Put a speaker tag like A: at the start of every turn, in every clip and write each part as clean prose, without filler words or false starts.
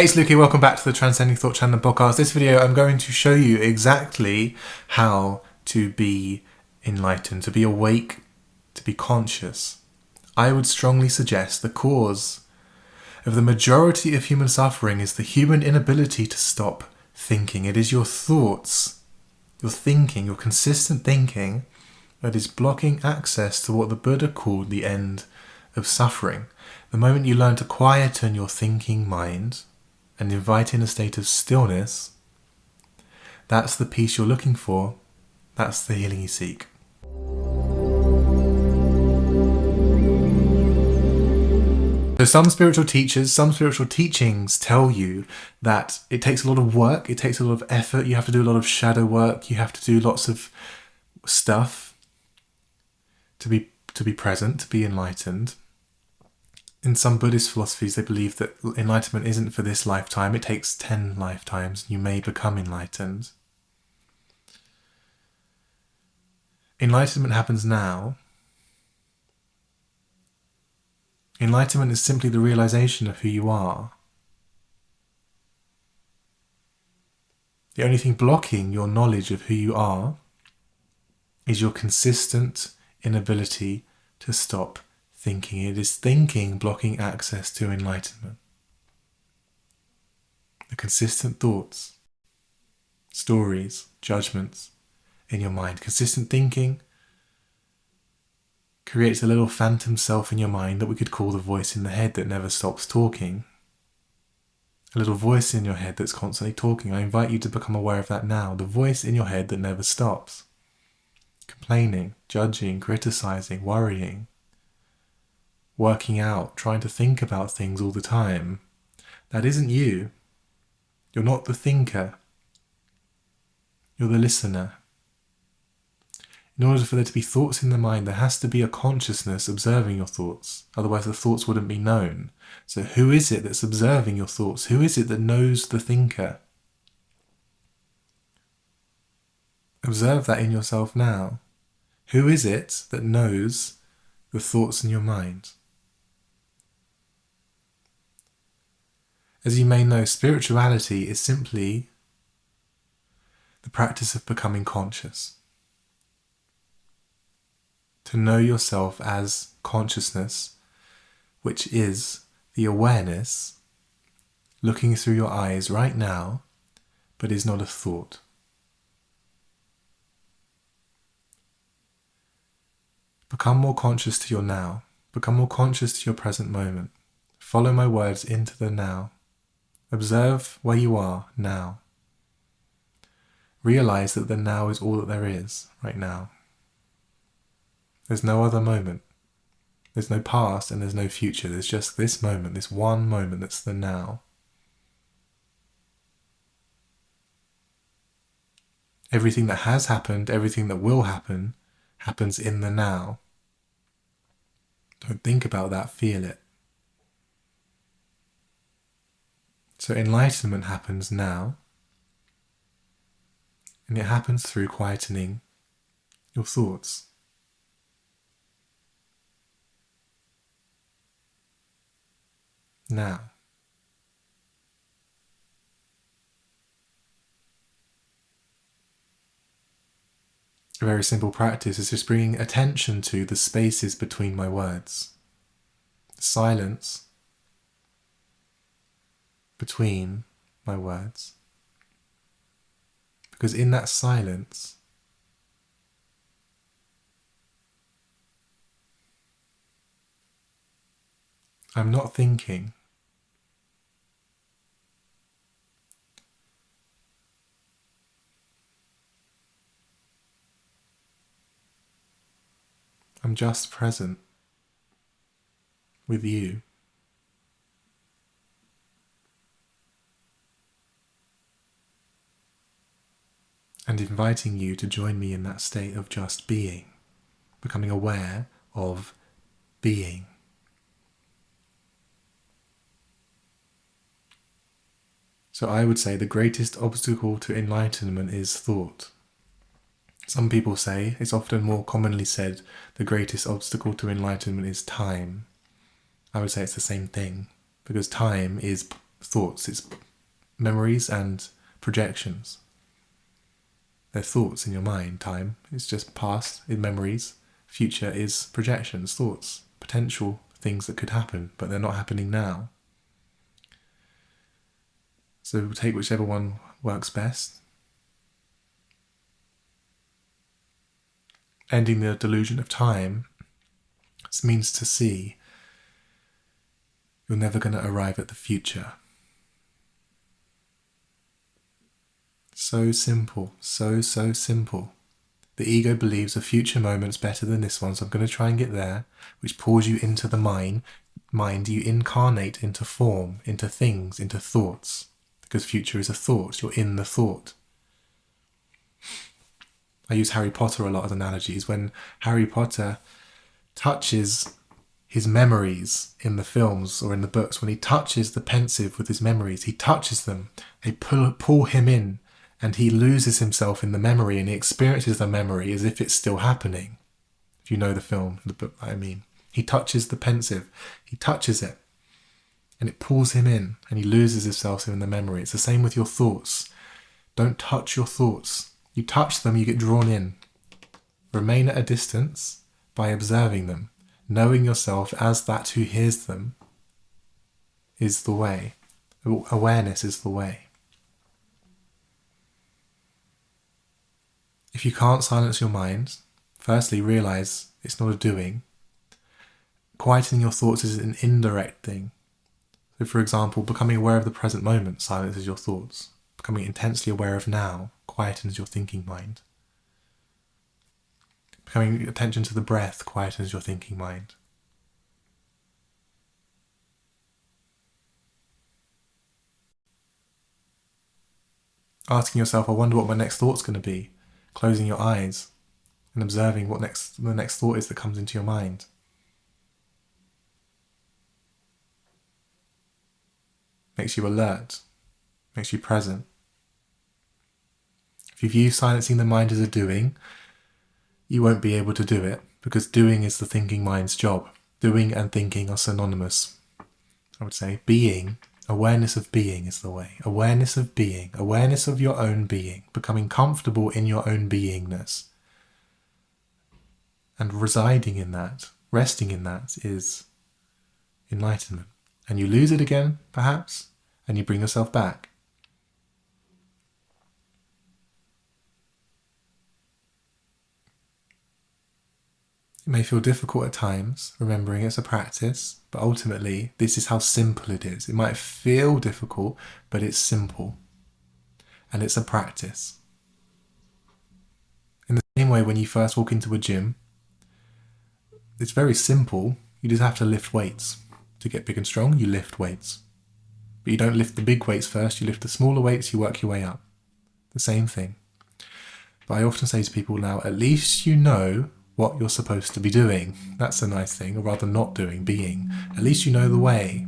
A: Hey, it's Lukey, welcome back to the Transcending Thought Channel podcast. This video I'm going to show you exactly how to be enlightened, to be awake, to be conscious. I would strongly suggest the cause of the majority of human suffering is the human inability to stop thinking. It is your thoughts, your thinking, your consistent thinking that is blocking access to what the Buddha called the end of suffering. The moment you learn to quieten your thinking mind and invite in a state of stillness, that's the peace you're looking for, that's the healing you seek. So some spiritual teachers, some spiritual teachings tell you that it takes a lot of work, it takes a lot of effort, you have to do a lot of shadow work, you have to do lots of stuff to be present, to be enlightened. In some Buddhist philosophies, they believe that enlightenment isn't for this lifetime. It takes 10 lifetimes and you may become enlightened. Enlightenment happens now. Enlightenment is simply the realization of who you are. The only thing blocking your knowledge of who you are is your consistent inability to stop thinking. It is thinking blocking access to enlightenment. The consistent thoughts, stories, judgments in your mind. Consistent thinking creates a little phantom self in your mind that we could call the voice in the head that never stops talking. A little voice in your head that's constantly talking. I invite you to become aware of that now. The voice in your head that never stops. Complaining, judging, criticizing, worrying, working out, trying to think about things all the time. That isn't you. You're not the thinker. You're the listener. In order for there to be thoughts in the mind, there has to be a consciousness observing your thoughts. Otherwise the thoughts wouldn't be known. So who is it that's observing your thoughts? Who is it that knows the thinker? Observe that in yourself now. Who is it that knows the thoughts in your mind? As you may know, spirituality is simply the practice of becoming conscious. To know yourself as consciousness, which is the awareness looking through your eyes right now, but is not a thought. Become more conscious to your now. Become more conscious to your present moment. Follow my words into the now. Observe where you are now. Realize that the now is all that there is right now. There's no other moment. There's no past and there's no future. There's just this moment, this one moment that's the now. Everything that has happened, everything that will happen, happens in the now. Don't think about that, feel it. So enlightenment happens now, and it happens through quietening your thoughts. Now. A very simple practice is just bringing attention to the spaces between my words. The silence between my words. Because in that silence, I'm not thinking. I'm just present with you. And inviting you to join me in that state of just being, becoming aware of being. So I would say the greatest obstacle to enlightenment is thought. Some people say, it's often more commonly said, the greatest obstacle to enlightenment is time. I would say it's the same thing, because time is thoughts. It's memories and projections. They're thoughts in your mind. Time is just past in memories. Future is projections, thoughts, potential things that could happen, but they're not happening now. So take whichever one works best. Ending the delusion of time means to see you're never going to arrive at the future. So simple, so simple. The ego believes a future moment's better than this one, so I'm going to try and get there, which pulls you into the mind. You incarnate into form, into things, into thoughts. Because future is a thought, you're in the thought. I use Harry Potter a lot as analogies. When Harry Potter touches his memories in the films or in the books, when he touches the pensive with his memories, he touches them, they pull him in, and he loses himself in the memory, and he experiences the memory as if it's still happening. If you know the film, the book I mean. He touches the pensive, he touches it, and it pulls him in, and he loses himself in the memory. It's the same with your thoughts. Don't touch your thoughts. You touch them, you get drawn in. Remain at a distance by observing them. Knowing yourself as that who hears them is the way. Awareness is the way. If you can't silence your mind, firstly realize it's not a doing. Quietening your thoughts is an indirect thing. So for example, becoming aware of the present moment silences your thoughts. Becoming intensely aware of now quietens your thinking mind. Becoming attention to the breath quietens your thinking mind. Asking yourself, I wonder what my next thought's going to be. Closing your eyes and observing what the next thought is that comes into your mind. Makes you alert, makes you present. If you view silencing the mind as a doing, you won't be able to do it, because doing is the thinking mind's job. Doing and thinking are synonymous. I would say being, awareness of being is the way. Awareness of being, awareness of your own being, becoming comfortable in your own beingness. And residing in that, resting in that is enlightenment. And you lose it again, perhaps, and you bring yourself back. It may feel difficult at times, remembering it's a practice, but ultimately this is how simple it is. It might feel difficult, but it's simple. And it's a practice. In the same way when you first walk into a gym, it's very simple. You just have to lift weights. To get big and strong, you lift weights. But you don't lift the big weights first, you lift the smaller weights, you work your way up. The same thing. But I often say to people now, at least you know what you're supposed to be doing. That's a nice thing, or rather not doing, being. At least you know the way.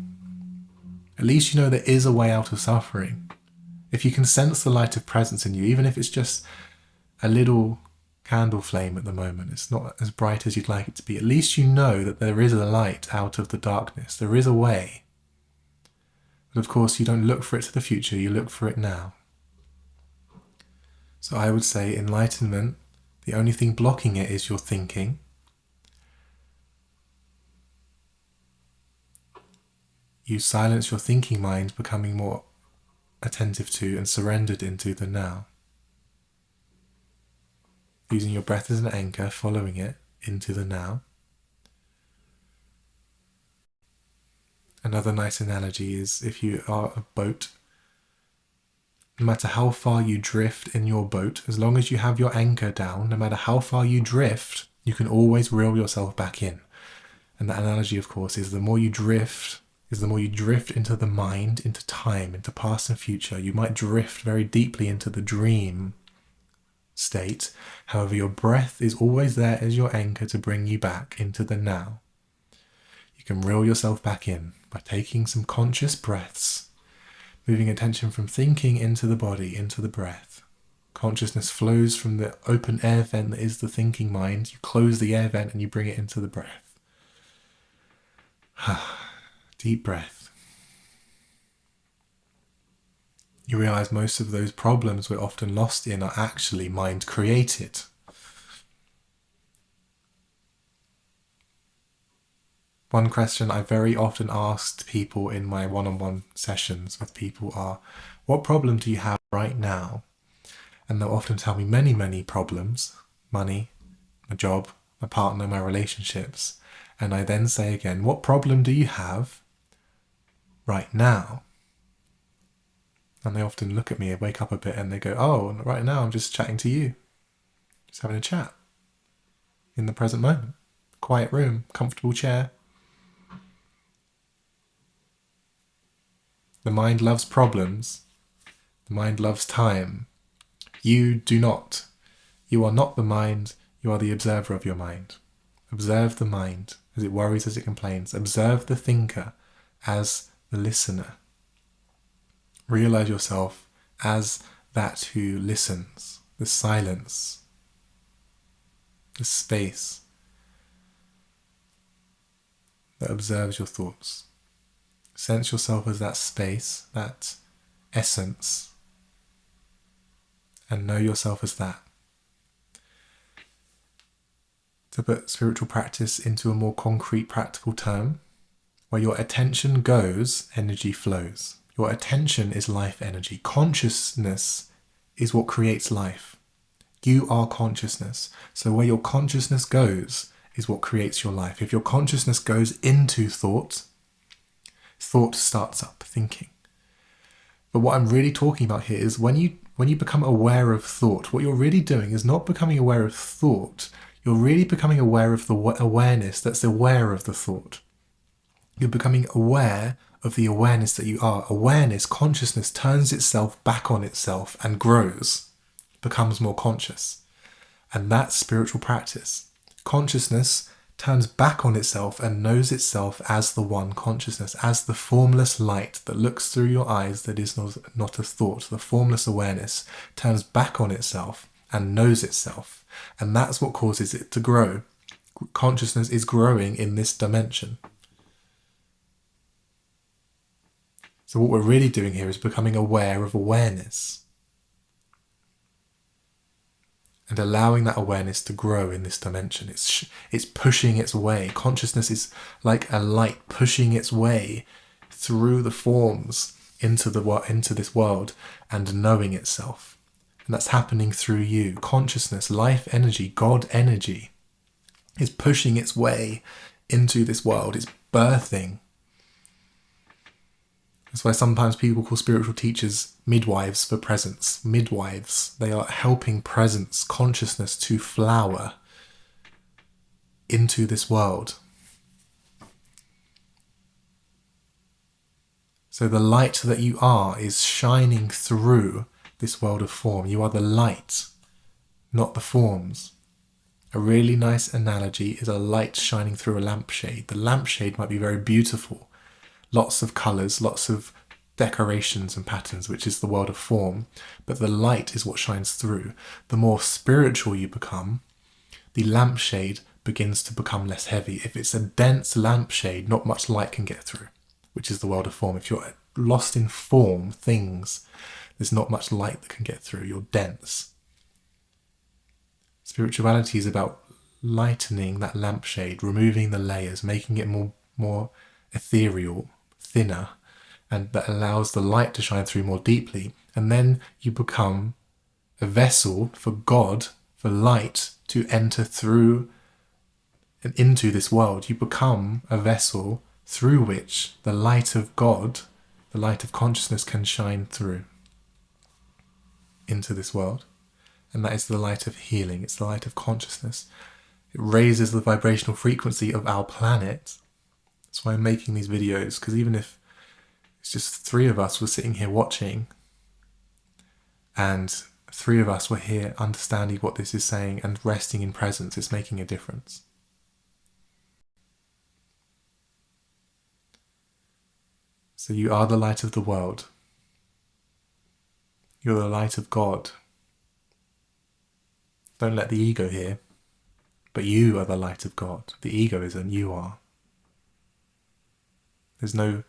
A: At least you know there is a way out of suffering. If you can sense the light of presence in you, even if it's just a little candle flame at the moment, it's not as bright as you'd like it to be, at least you know that there is a light out of the darkness. There is a way. But of course, you don't look for it to the future, you look for it now. So I would say enlightenment, the only thing blocking it is your thinking. You silence your thinking mind, becoming more attentive to and surrendered into the now. Using your breath as an anchor, following it into the now. Another nice analogy is if you are a boat, no matter how far you drift in your boat, as long as you have your anchor down, no matter how far you drift, you can always reel yourself back in. And that analogy, of course, is the more you drift into the mind, into time, into past and future. You might drift very deeply into the dream state. However, your breath is always there as your anchor to bring you back into the now. You can reel yourself back in by taking some conscious breaths, moving attention from thinking into the body, into the breath. Consciousness flows from the open air vent that is the thinking mind. You close the air vent and you bring it into the breath. Deep breath. you realize most of those problems we're often lost in are actually mind created. One question I very often asked people in my one-on-one sessions with people are, what problem do you have right now? And they'll often tell me many, many problems: money, my job, my partner, my relationships. And I then say again, what problem do you have right now? And they often look at me and wake up a bit and they go, oh, right now I'm just chatting to you. Just having a chat in the present moment. Quiet room, comfortable chair. The mind loves problems. The mind loves time. You do not. You are not the mind. You are the observer of your mind. Observe the mind as it worries, as it complains. Observe the thinker as the listener. Realize yourself as that who listens. The silence. The space that observes your thoughts. Sense yourself as that space, that essence, and know yourself as that. To put spiritual practice into a more concrete, practical term, where your attention goes, energy flows. Your attention is life energy. Consciousness is what creates life. You are consciousness. So where your consciousness goes is what creates your life. If your consciousness goes into thought, thought starts up, thinking. But what I'm really talking about here is when you become aware of thought, what you're really doing is not becoming aware of thought. You're really becoming aware of the awareness that's aware of the thought. You're becoming aware of the awareness that you are. Awareness, consciousness, turns itself back on itself and grows, becomes more conscious. And that's spiritual practice. Consciousness turns back on itself and knows itself as the one consciousness, as the formless light that looks through your eyes that is not a thought. The formless awareness turns back on itself and knows itself. And that's what causes it to grow. Consciousness is growing in this dimension. So what we're really doing here is becoming aware of awareness. And allowing that awareness to grow in this dimension. It's pushing its way. Consciousness is like a light pushing its way through the forms into this world and knowing itself. And that's happening through you. Consciousness, life energy, God energy is pushing its way into this world. It's birthing. That's why sometimes people call spiritual teachers midwives for presence. Midwives. They are helping presence, consciousness to flower into this world. So the light that you are is shining through this world of form. You are the light, not the forms. A really nice analogy is a light shining through a lampshade. The lampshade might be very beautiful. Lots of colours, lots of decorations and patterns, which is the world of form. But the light is what shines through. The more spiritual you become, the lampshade begins to become less heavy. If it's a dense lampshade, not much light can get through, which is the world of form. If you're lost in form, things, there's not much light that can get through. You're dense. Spirituality is about lightening that lampshade, removing the layers, making it more ethereal, thinner, and that allows the light to shine through more deeply. And then you become a vessel for God, for light to enter through and into this world. You become a vessel through which the light of God, the light of consciousness, can shine through into this world. And that is the light of healing. It's the light of consciousness. It raises the vibrational frequency of our planet. That's why I'm making these videos, because even if it's just 3 of us were sitting here watching, and 3 of us were here understanding what this is saying and resting in presence, it's making a difference. So you are the light of the world. You're the light of God. Don't let the ego hear, but you are the light of God. The ego isn't, you are. There's no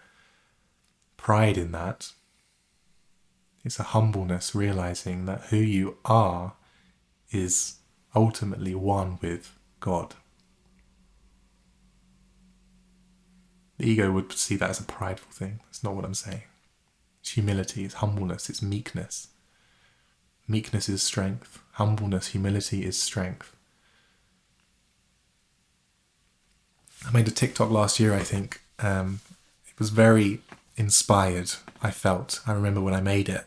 A: pride in that. It's a humbleness, realizing that who you are is ultimately one with God. The ego would see that as a prideful thing. That's not what I'm saying. It's humility, it's humbleness, it's meekness. Meekness is strength. Humbleness, humility is strength. I made a TikTok last year, I think. It was very inspired, I felt. I remember when I made it.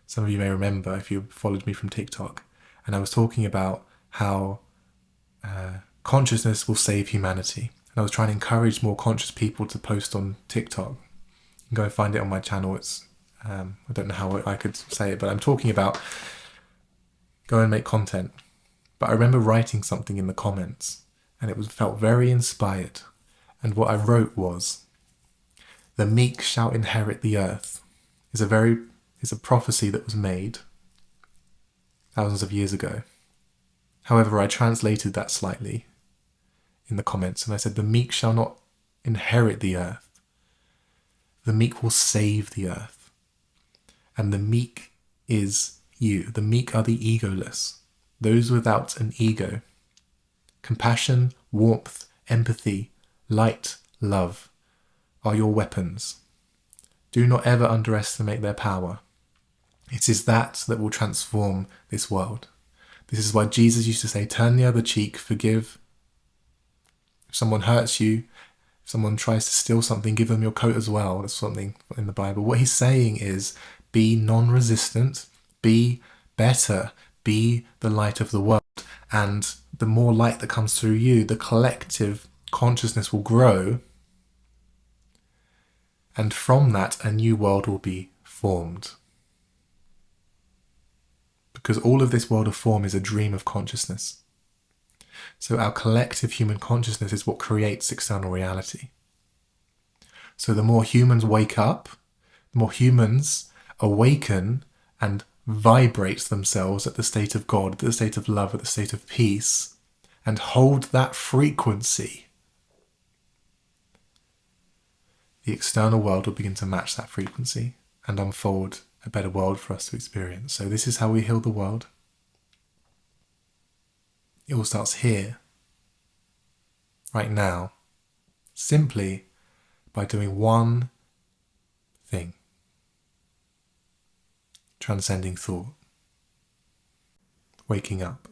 A: Some of you may remember if you followed me from TikTok. And I was talking about how consciousness will save humanity. And I was trying to encourage more conscious people to post on TikTok. You can go and find it on my channel. It's I don't know how I could say it, but I'm talking about go and make content. But I remember writing something in the comments, and it felt very inspired. And what I wrote was, "The meek shall inherit the earth." It's a prophecy that was made thousands of years ago. However, I translated that slightly in the comments, and I said, "The meek shall not inherit the earth. The meek will save the earth." And the meek is you. The meek are the egoless, those without an ego. Compassion, warmth, empathy, light, love are your weapons. Do not ever underestimate their power. It is that will transform this world. This is why Jesus used to say, turn the other cheek, forgive. If someone hurts you, if someone tries to steal something, give them your coat as well. That's something in the Bible. What he's saying is, be non-resistant, be better, be the light of the world. And the more light that comes through you, the collective consciousness will grow. And from that, a new world will be formed. Because all of this world of form is a dream of consciousness. So our collective human consciousness is what creates external reality. So the more humans wake up, the more humans awaken and vibrate themselves at the state of God, at the state of love, at the state of peace, and hold that frequency, the external world will begin to match that frequency and unfold a better world for us to experience. So this is how we heal the world. It all starts here, right now, simply by doing one thing: transcending thought, waking up.